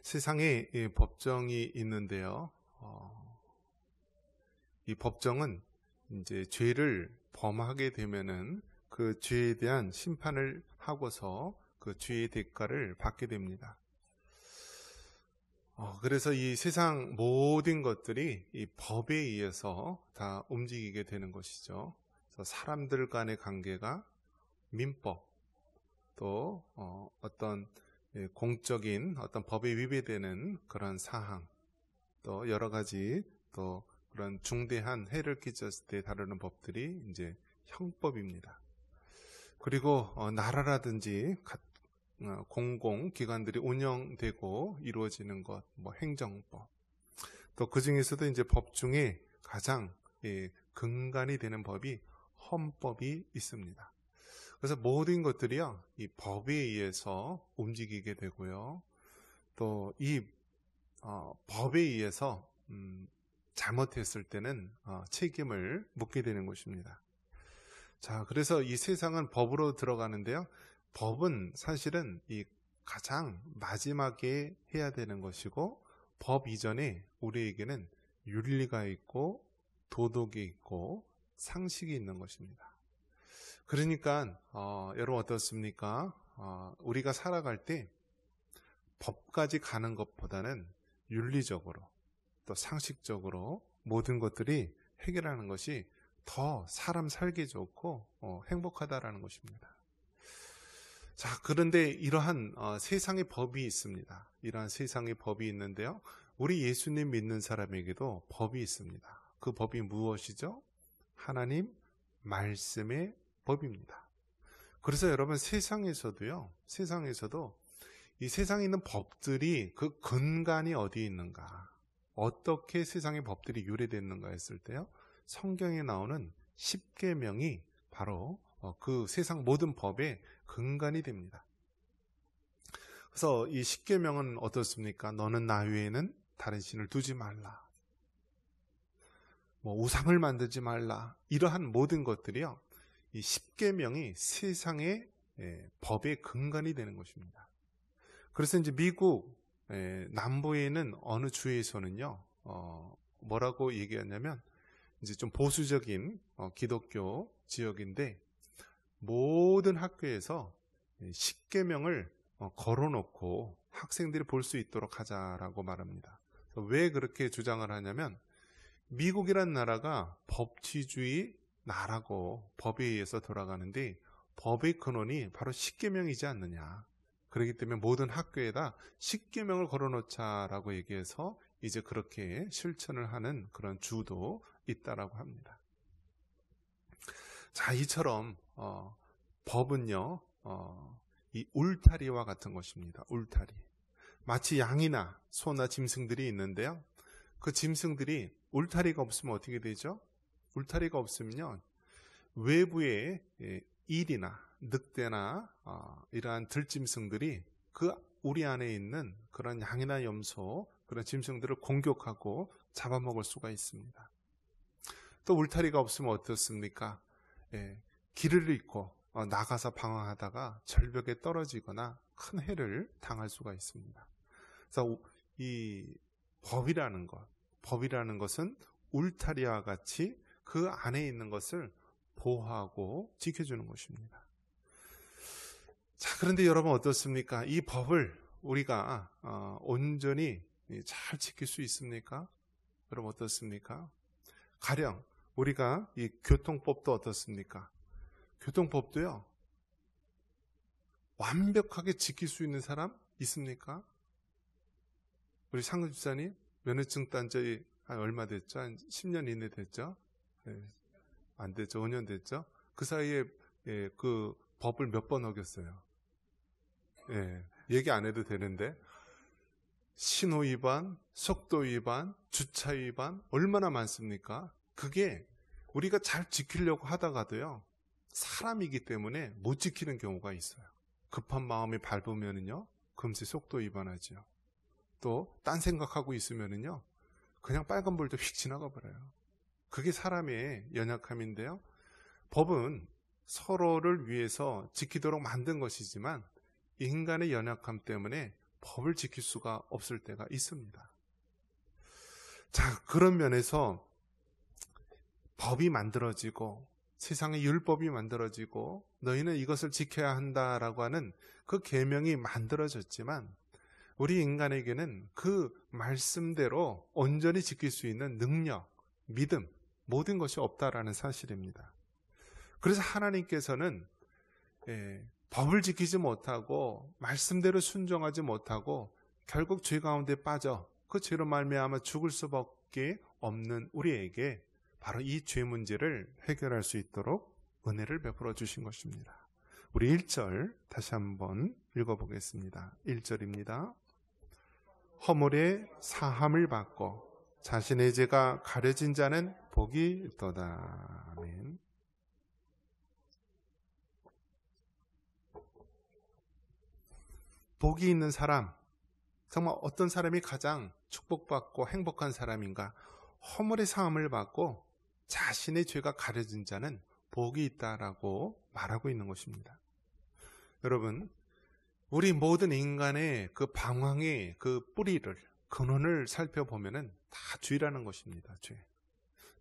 세상에 법정이 있는데요. 이 법정은 이제 죄를 범하게 되면은 그 죄에 대한 심판을 하고서 그 죄의 대가를 받게 됩니다. 그래서 이 세상 모든 것들이 이 법에 의해서 다 움직이게 되는 것이죠. 그래서 사람들 간의 관계가 민법, 또 어떤 공적인 어떤 법에 위배되는 그런 사항, 또 여러 가지 또 그런 중대한 해를 끼쳤을 때 다루는 법들이 이제 형법입니다. 그리고 나라라든지 공공기관들이 운영되고 이루어지는 것, 뭐 행정법, 또 그 중에서도 이제 법 중에 가장 근간이 되는 법이 헌법이 있습니다. 그래서 모든 것들이요, 이 법에 의해서 움직이게 되고요. 또 이 법에 의해서 잘못했을 때는 책임을 묻게 되는 것입니다. 자, 그래서 이 세상은 법으로 들어가는데요. 법은 사실은 이 가장 마지막에 해야 되는 것이고, 법 이전에 우리에게는 윤리가 있고 도덕이 있고 상식이 있는 것입니다. 그러니까 여러분 어떻습니까? 우리가 살아갈 때 법까지 가는 것보다는 윤리적으로 또 상식적으로 모든 것들이 해결하는 것이 더 사람 살기 좋고 행복하다라는 것입니다. 자, 그런데 이러한 세상의 법이 있습니다. 이러한 세상의 법이 있는데요. 우리 예수님 믿는 사람에게도 법이 있습니다. 그 법이 무엇이죠? 하나님 말씀의 법입니다. 그래서 여러분 세상에서도 이 세상에 있는 법들이 그 근간이 어디에 있는가, 어떻게 세상의 법들이 유래됐는가 했을 때요, 성경에 나오는 십계명이 바로 그 세상 모든 법의 근간이 됩니다. 그래서 이 십계명은 어떻습니까? 너는 나 외에는 다른 신을 두지 말라, 뭐 우상을 만들지 말라, 이러한 모든 것들이요, 이 십계명이 세상의 법의 근간이 되는 것입니다. 그래서 이제 미국 남부에 있는 어느 주에서는요, 뭐라고 얘기하냐면, 이제 좀 보수적인 기독교 지역인데, 모든 학교에서 십계명을 걸어놓고 학생들이 볼 수 있도록 하자라고 말합니다. 왜 그렇게 주장을 하냐면, 미국이란 나라가 법치주의 나라고 법에 의해서 돌아가는데, 법의 근원이 바로 십계명이지 않느냐. 그렇기 때문에 모든 학교에다 십계명을 걸어놓자라고 얘기해서 이제 그렇게 실천을 하는 그런 주도 있다라고 합니다. 자, 이처럼 법은요, 이 울타리와 같은 것입니다. 울타리. 마치 양이나 소나 짐승들이 있는데요. 그 짐승들이 울타리가 없으면 어떻게 되죠? 울타리가 없으면요, 외부의 일이나 늑대나 이러한 들짐승들이 그 우리 안에 있는 그런 양이나 염소, 그런 짐승들을 공격하고 잡아먹을 수가 있습니다. 또 울타리가 없으면 어떻습니까? 길을 잃고 나가서 방황하다가 절벽에 떨어지거나 큰 해를 당할 수가 있습니다. 그래서 이 법이라는 것은 울타리와 같이 그 안에 있는 것을 보호하고 지켜주는 것입니다. 자, 그런데 여러분 어떻습니까? 이 법을 우리가 온전히 잘 지킬 수 있습니까? 여러분 어떻습니까? 가령 우리가 이 교통법도 어떻습니까? 교통법도요, 완벽하게 지킬 수 있는 사람 있습니까? 우리 상근 집사님 면허증 딴 지 한 얼마 됐죠? 한 10년 이내 됐죠? 안 됐죠? 5년 됐죠? 그 사이에 그 법을 몇 번 어겼어요? 얘기 안 해도 되는데, 신호 위반, 속도 위반, 주차 위반 얼마나 많습니까? 그게 우리가 잘 지키려고 하다가도요, 사람이기 때문에 못 지키는 경우가 있어요. 급한 마음이 밟으면은요, 금세 속도 위반하죠. 또 딴 생각하고 있으면은요, 그냥 빨간불도 휙 지나가 버려요. 그게 사람의 연약함인데요, 법은 서로를 위해서 지키도록 만든 것이지만 인간의 연약함 때문에 법을 지킬 수가 없을 때가 있습니다. 자, 그런 면에서 법이 만들어지고 세상에 율법이 만들어지고 너희는 이것을 지켜야 한다라고 하는 그 계명이 만들어졌지만 우리 인간에게는 그 말씀대로 온전히 지킬 수 있는 능력, 믿음, 모든 것이 없다라는 사실입니다. 그래서 하나님께서는 법을 지키지 못하고 말씀대로 순종하지 못하고 결국 죄 가운데 빠져 그 죄로 말미암아 죽을 수밖에 없는 우리에게 바로 이 죄 문제를 해결할 수 있도록 은혜를 베풀어 주신 것입니다. 우리 1절 다시 한번 읽어보겠습니다. 1절입니다. 허물의 사함을 받고 자신의 죄가 가려진 자는 복이 있도다. 아멘. 복이 있는 사람, 정말 어떤 사람이 가장 축복받고 행복한 사람인가? 허물의 사함을 받고 자신의 죄가 가려진 자는 복이 있다라고 말하고 있는 것입니다. 여러분, 우리 모든 인간의 그 방황의 그 뿌리를, 근원을 살펴보면은 다 죄라는 것입니다. 죄.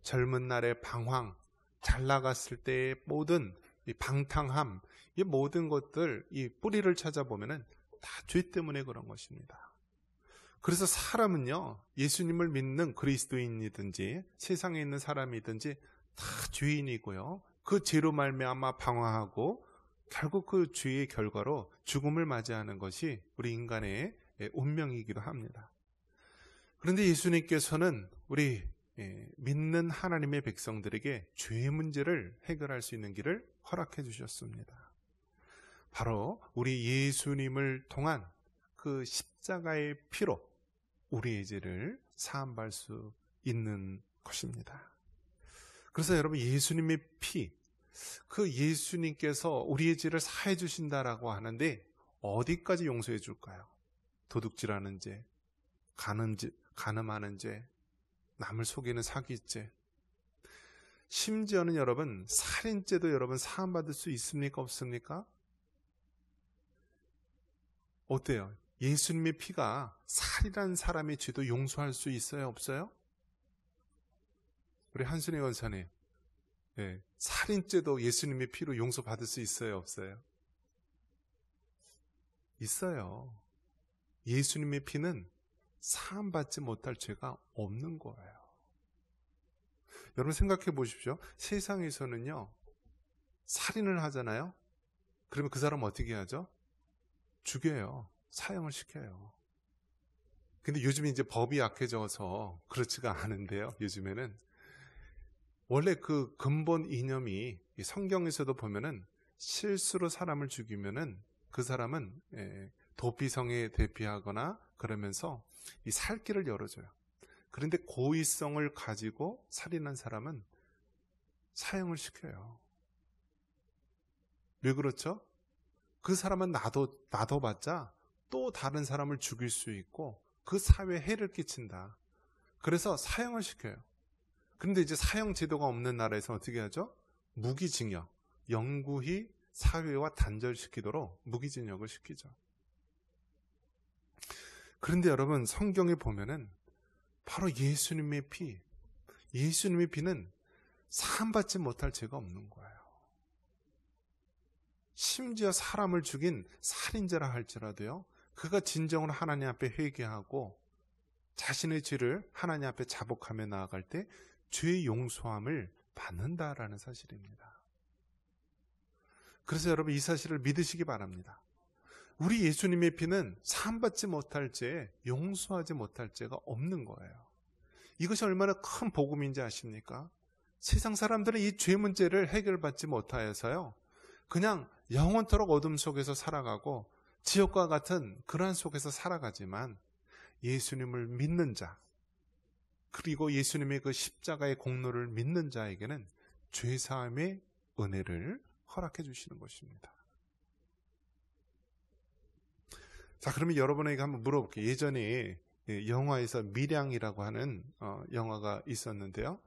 젊은 날의 방황, 잘 나갔을 때의 모든 이 방탕함, 이 모든 것들, 이 뿌리를 찾아보면은 다 죄 때문에 그런 것입니다. 그래서 사람은요, 예수님을 믿는 그리스도인이든지 세상에 있는 사람이든지 다 죄인이고요. 그 죄로 말미암아 방황하고 결국 그 죄의 결과로 죽음을 맞이하는 것이 우리 인간의 운명이기도 합니다. 그런데 예수님께서는 우리 믿는 하나님의 백성들에게 죄의 문제를 해결할 수 있는 길을 허락해 주셨습니다. 바로 우리 예수님을 통한 그 십자가의 피로 우리의 죄를 사함받을 수 있는 것입니다. 그래서 여러분, 예수님의 피, 그 예수님께서 우리의 죄를 사해 주신다라고 하는데 어디까지 용서해 줄까요? 도둑질하는 죄, 간음하는 죄, 남을 속이는 사기죄, 심지어는 여러분 살인죄도 여러분 사함받을 수 있습니까? 없습니까? 어때요? 예수님의 피가 살인한 사람의 죄도 용서할 수 있어요? 없어요? 우리 한순희 권사님, 살인죄도 예수님의 피로 용서받을 수 있어요? 없어요? 있어요. 예수님의 피는 사함받지 못할 죄가 없는 거예요. 여러분 생각해 보십시오. 세상에서는요, 살인을 하잖아요. 그러면 그 사람 어떻게 하죠? 죽여요. 사형을 시켜요. 근데 요즘 이제 법이 약해져서 그렇지가 않은데요. 요즘에는 원래 그 근본 이념이 성경에서도 보면은 실수로 사람을 죽이면은 그 사람은 도피성에 대피하거나 그러면서 이 살 길을 열어줘요. 그런데 고의성을 가지고 살인한 사람은 사형을 시켜요. 왜 그렇죠? 그 사람은 놔둬봤자 또 다른 사람을 죽일 수 있고 그 사회에 해를 끼친다. 그래서 사형을 시켜요. 그런데 이제 사형 제도가 없는 나라에서 어떻게 하죠? 무기징역, 영구히 사회와 단절시키도록 무기징역을 시키죠. 그런데 여러분 성경에 보면은 바로 예수님의 피는 사함받지 못할 죄가 없는 거예요. 심지어 사람을 죽인 살인자라 할지라도요, 그가 진정으로 하나님 앞에 회개하고 자신의 죄를 하나님 앞에 자복하며 나아갈 때 죄의 용서함을 받는다라는 사실입니다. 그래서 여러분 이 사실을 믿으시기 바랍니다. 우리 예수님의 피는 사함받지 못할 죄, 용서하지 못할 죄가 없는 거예요. 이것이 얼마나 큰 복음인지 아십니까? 세상 사람들은 이 죄 문제를 해결받지 못하여서요, 그냥 영원토록 어둠 속에서 살아가고 지옥과 같은 그러한 속에서 살아가지만 예수님을 믿는 자, 그리고 예수님의 그 십자가의 공로를 믿는 자에게는 죄사함의 은혜를 허락해 주시는 것입니다. 자, 그러면 여러분에게 한번 물어볼게요. 예전에 영화에서 밀양이라고 하는 영화가 있었는데요.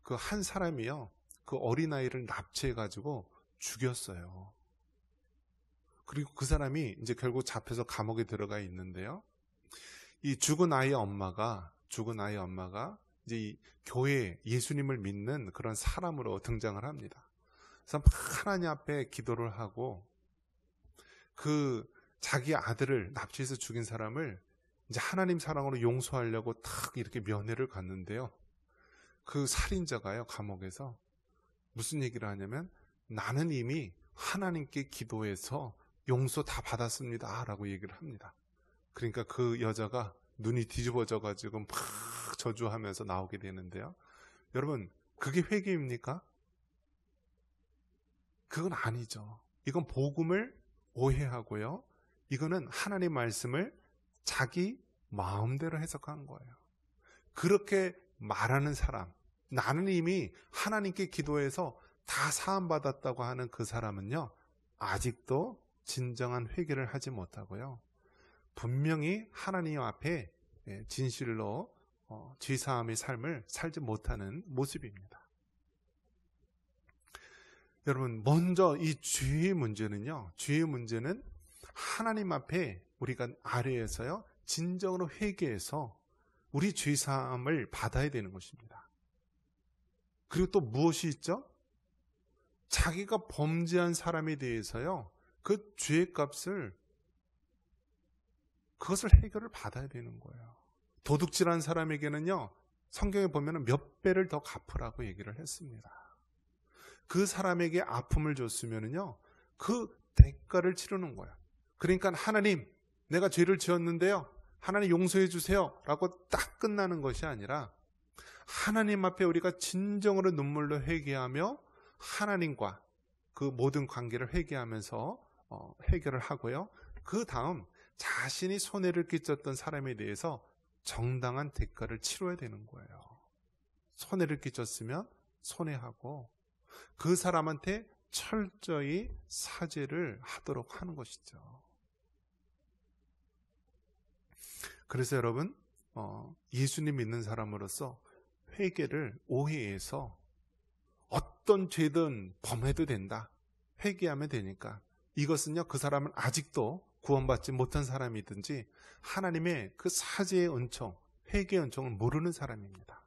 그 한 사람이요, 그 어린아이를 납치해가지고 죽였어요. 그리고 그 사람이 이제 결국 잡혀서 감옥에 들어가 있는데요. 이 죽은 아이의 엄마가 이제 이 교회에 예수님을 믿는 그런 사람으로 등장을 합니다. 그래서 하나님 앞에 기도를 하고 그 자기 아들을 납치해서 죽인 사람을 이제 하나님 사랑으로 용서하려고 탁 이렇게 면회를 갔는데요. 그 살인자가요, 감옥에서 무슨 얘기를 하냐면 나는 이미 하나님께 기도해서 용서 다 받았습니다 라고 얘기를 합니다. 그러니까 그 여자가 눈이 뒤집어져 가지고 막 저주하면서 나오게 되는데요. 여러분, 그게 회개입니까? 그건 아니죠. 이건 복음을 오해하고요. 이거는 하나님 말씀을 자기 마음대로 해석한 거예요. 그렇게 말하는 사람, 나는 이미 하나님께 기도해서 다 사함받았다고 하는 그 사람은요, 아직도 진정한 회개를 하지 못하고요. 분명히 하나님 앞에 진실로 죄사함의 삶을 살지 못하는 모습입니다. 여러분, 먼저 이 죄의 문제는 하나님 앞에 우리가 아래에서요, 진정으로 회개해서 우리 죄사함을 받아야 되는 것입니다. 그리고 또 무엇이 있죠? 자기가 범죄한 사람에 대해서요, 그 죄의 값을 그것을 해결을 받아야 되는 거예요. 도둑질한 사람에게는요, 성경에 보면 몇 배를 더 갚으라고 얘기를 했습니다. 그 사람에게 아픔을 줬으면요, 그 대가를 치르는 거예요. 그러니까 하나님, 내가 죄를 지었는데요, 하나님 용서해 주세요 라고 딱 끝나는 것이 아니라 하나님 앞에 우리가 진정으로 눈물로 회개하며 하나님과 그 모든 관계를 회개하면서 해결을 하고요. 그 다음 자신이 손해를 끼쳤던 사람에 대해서 정당한 대가를 치러야 되는 거예요. 손해를 끼쳤으면 손해하고 그 사람한테 철저히 사죄를 하도록 하는 것이죠. 그래서 여러분, 예수님 믿는 사람으로서 회개를 오해해서 어떤 죄든 범해도 된다, 회개하면 되니까, 이것은요, 그 사람은 아직도 구원받지 못한 사람이든지 하나님의 그 사죄의 은총, 회개의 은총을 모르는 사람입니다.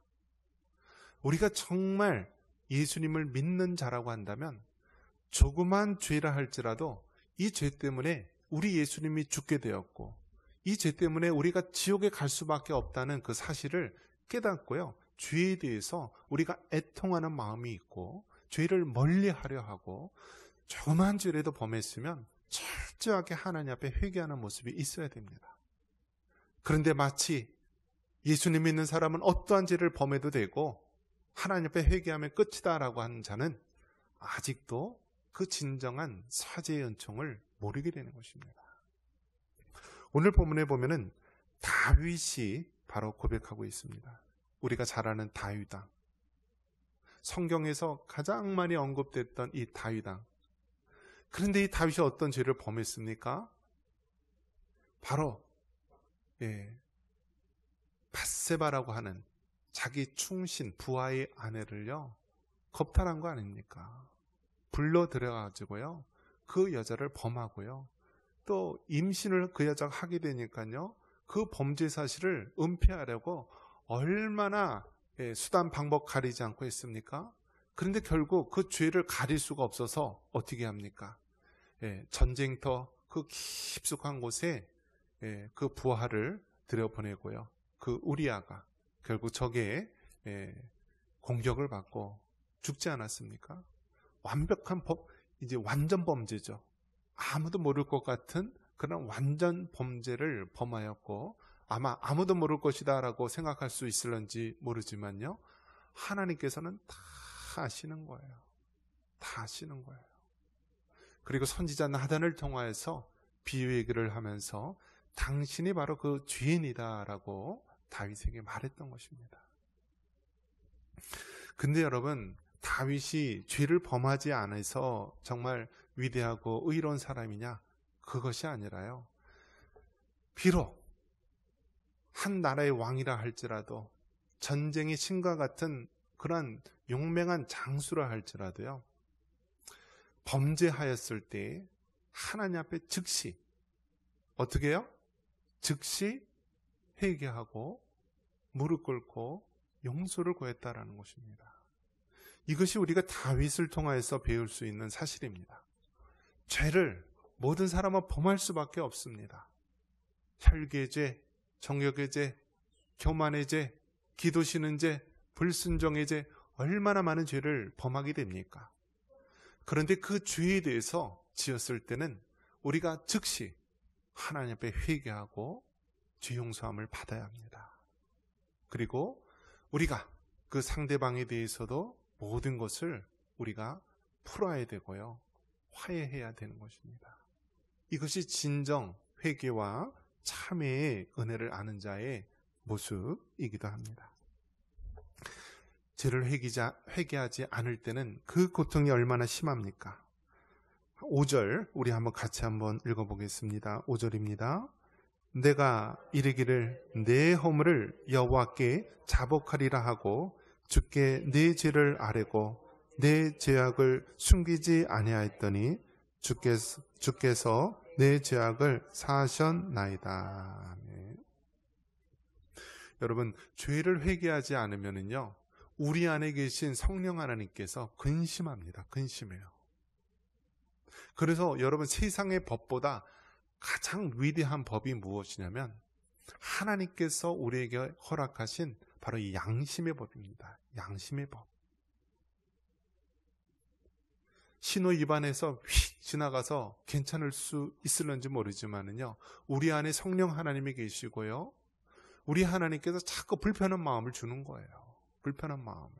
우리가 정말 예수님을 믿는 자라고 한다면 조그만 죄라 할지라도 이 죄 때문에 우리 예수님이 죽게 되었고 이 죄 때문에 우리가 지옥에 갈 수밖에 없다는 그 사실을 깨닫고요, 죄에 대해서 우리가 애통하는 마음이 있고 죄를 멀리하려 하고 조그만 죄라도 범했으면 철저하게 하나님 앞에 회개하는 모습이 있어야 됩니다. 그런데 마치 예수님 믿는 사람은 어떠한 죄를 범해도 되고 하나님 앞에 회개하면 끝이다라고 하는 자는 아직도 그 진정한 사죄의 은총을 모르게 되는 것입니다. 오늘 본문에 보면은 다윗이 바로 고백하고 있습니다. 우리가 잘 아는 다윗왕, 성경에서 가장 많이 언급됐던 이 다윗왕. 그런데 이 다윗이 어떤 죄를 범했습니까? 바로 밧세바라고 하는 자기 충신 부하의 아내를요, 겁탈한 거 아닙니까? 불러 들여가지고요, 그 여자를 범하고요, 또 임신을 그 여자가 하게 되니까요, 그 범죄 사실을 은폐하려고 얼마나 수단 방법 가리지 않고 했습니까? 그런데 결국 그 죄를 가릴 수가 없어서 어떻게 합니까? 전쟁터 그 깊숙한 곳에 그 부하를 들여보내고요, 그 우리아가 결국 적의 공격을 받고 죽지 않았습니까? 완벽한 이제 완전 범죄죠. 아무도 모를 것 같은 그런 완전 범죄를 범하였고, 아마 아무도 모를 것이다 라고 생각할 수 있을런지 모르지만요, 하나님께서는 다 아시는 거예요. 다 아시는 거예요. 그리고 선지자 나단을 통하여서 비유 얘기를 하면서 당신이 바로 그 죄인이다 라고 다윗에게 말했던 것입니다. 근데 여러분, 다윗이 죄를 범하지 않아서 정말 위대하고 의로운 사람이냐? 그것이 아니라요, 비록 한 나라의 왕이라 할지라도, 전쟁의 신과 같은 그런 용맹한 장수라 할지라도요, 범죄하였을 때 하나님 앞에 즉시 어떻게 해요? 즉시 회개하고 무릎 꿇고 용서를 구했다라는 것입니다. 이것이 우리가 다윗을 통하여서 배울 수 있는 사실입니다. 죄를 모든 사람은 범할 수밖에 없습니다. 혈기의 죄, 정욕의 죄, 교만의 죄, 기도 쉬는 죄, 불순종의 죄, 얼마나 많은 죄를 범하게 됩니까? 그런데 그 죄에 대해서 지었을 때는 우리가 즉시 하나님 앞에 회개하고 죄 용서함을 받아야 합니다. 그리고 우리가 그 상대방에 대해서도 모든 것을 우리가 풀어야 되고요, 화해해야 되는 것입니다. 이것이 진정 회개와 참회의 은혜를 아는 자의 모습이기도 합니다. 죄를 회개하지 않을 때는 그 고통이 얼마나 심합니까? 5절 우리 같이 한번 읽어보겠습니다. 5절입니다. 내가 이르기를 내 허물을 여호와께 자복하리라 하고 주께 내 죄를 아뢰고 내 죄악을 숨기지 아니하였더니 주께서 내 죄악을 사하셨나이다. 네. 여러분, 죄를 회개하지 않으면요, 우리 안에 계신 성령 하나님께서 근심합니다. 근심해요. 그래서 여러분, 세상의 법보다 가장 위대한 법이 무엇이냐면 하나님께서 우리에게 허락하신 바로 이 양심의 법입니다. 양심의 법. 신호 위반해서 휙 지나가서 괜찮을 수 있을런지 모르지만은요, 우리 안에 성령 하나님이 계시고요, 우리 하나님께서 자꾸 불편한 마음을 주는 거예요. 불편한 마음을.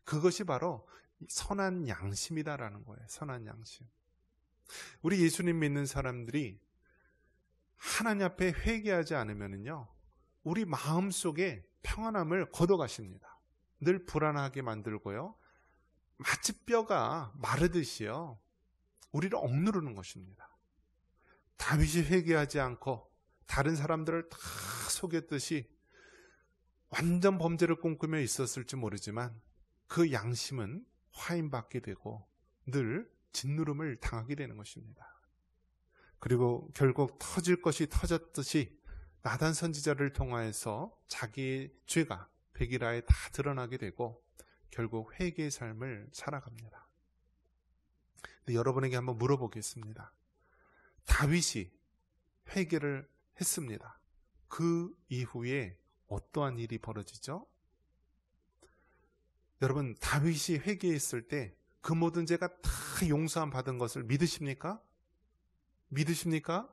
그것이 바로 선한 양심이다라는 거예요. 선한 양심. 우리 예수님 믿는 사람들이 하나님 앞에 회개하지 않으면요, 우리 마음속에 평안함을 걷어가십니다. 늘 불안하게 만들고요, 마치 뼈가 마르듯이요, 우리를 억누르는 것입니다. 다윗이 회개하지 않고 다른 사람들을 다 속였듯이 완전 범죄를 꿈꾸며 있었을지 모르지만 그 양심은 화인받게 되고 늘 짓누름을 당하게 되는 것입니다. 그리고 결국 터질 것이 터졌듯이 나단 선지자를 통하여서 자기의 죄가 백일하에 다 드러나게 되고 결국 회개의 삶을 살아갑니다. 근데 여러분에게 한번 물어보겠습니다. 다윗이 회개를 했습니다. 그 이후에 어떠한 일이 벌어지죠? 여러분, 다윗이 회개했을 때 그 모든 죄가 다 용서함 받은 것을 믿으십니까? 믿으십니까?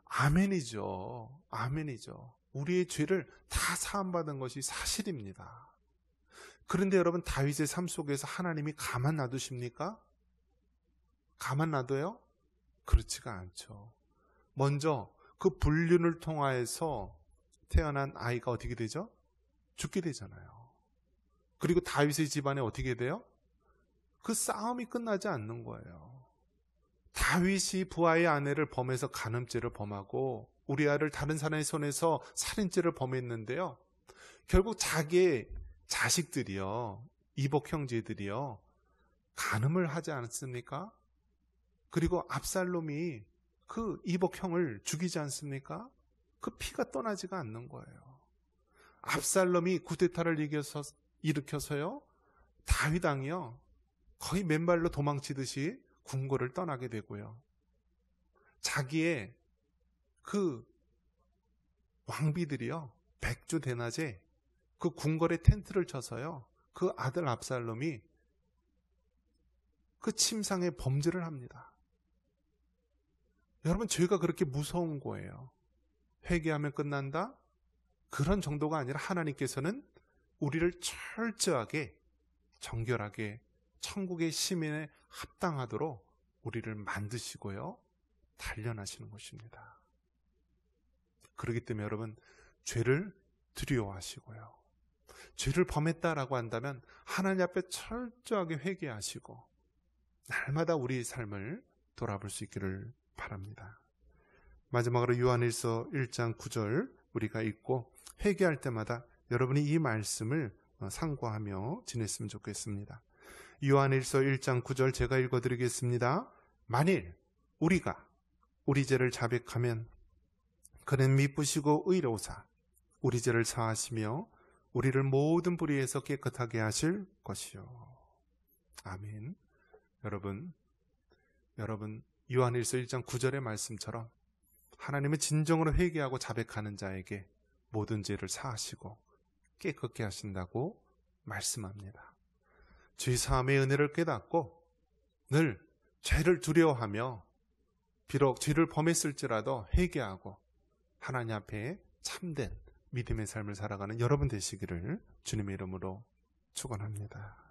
아멘이죠. 아멘이죠. 우리의 죄를 다 사함받은 것이 사실입니다. 그런데 여러분, 다윗의 삶 속에서 하나님이 가만 놔두십니까? 가만 놔둬요? 그렇지가 않죠. 먼저 그 불륜을 통하여서 태어난 아이가 어떻게 되죠? 죽게 되잖아요. 그리고 다윗의 집안에 어떻게 돼요? 그 싸움이 끝나지 않는 거예요. 다윗이 부하의 아내를 범해서 간음죄를 범하고 우리아를 다른 사람의 손에서 살인죄를 범했는데요, 결국 자기의 자식들이요, 이복 형제들이요, 간음을 하지 않습니까? 그리고 absalom이 그 이복 형을 죽이지 않습니까? 그 피가 떠나지가 않는 거예요. 압살롬이 쿠데타를 일으켜서요, 다윗 왕이요, 거의 맨발로 도망치듯이 궁궐을 떠나게 되고요, 자기의 그 왕비들이요, 백주 대낮에 그 궁궐에 텐트를 쳐서요, 그 아들 압살롬이 그 침상에 범죄를 합니다. 여러분, 죄가 그렇게 무서운 거예요. 회개하면 끝난다? 그런 정도가 아니라 하나님께서는 우리를 철저하게, 정결하게 천국의 시민에 합당하도록 우리를 만드시고요, 단련하시는 것입니다. 그렇기 때문에 여러분, 죄를 두려워하시고요, 죄를 범했다라고 한다면 하나님 앞에 철저하게 회개하시고 날마다 우리의 삶을 돌아볼 수 있기를 바랍니다. 마지막으로 요한일서 1장 9절 우리가 읽고 회개할 때마다 여러분이 이 말씀을 상고하며 지냈으면 좋겠습니다. 요한일서 1장 9절 제가 읽어드리겠습니다. 만일 우리가 우리 죄를 자백하면 그는 미쁘시고 의로우사 우리 죄를 사하시며 우리를 모든 불의에서 깨끗하게 하실 것이요. 아멘. 여러분 요한일서 1장 9절의 말씀처럼 하나님은 진정으로 회개하고 자백하는 자에게 모든 죄를 사하시고 깨끗게 하신다고 말씀합니다. 죄 사함의 은혜를 깨닫고 늘 죄를 두려워하며 비록 죄를 범했을지라도 회개하고 하나님 앞에 참된 믿음의 삶을 살아가는 여러분 되시기를 주님의 이름으로 축원합니다.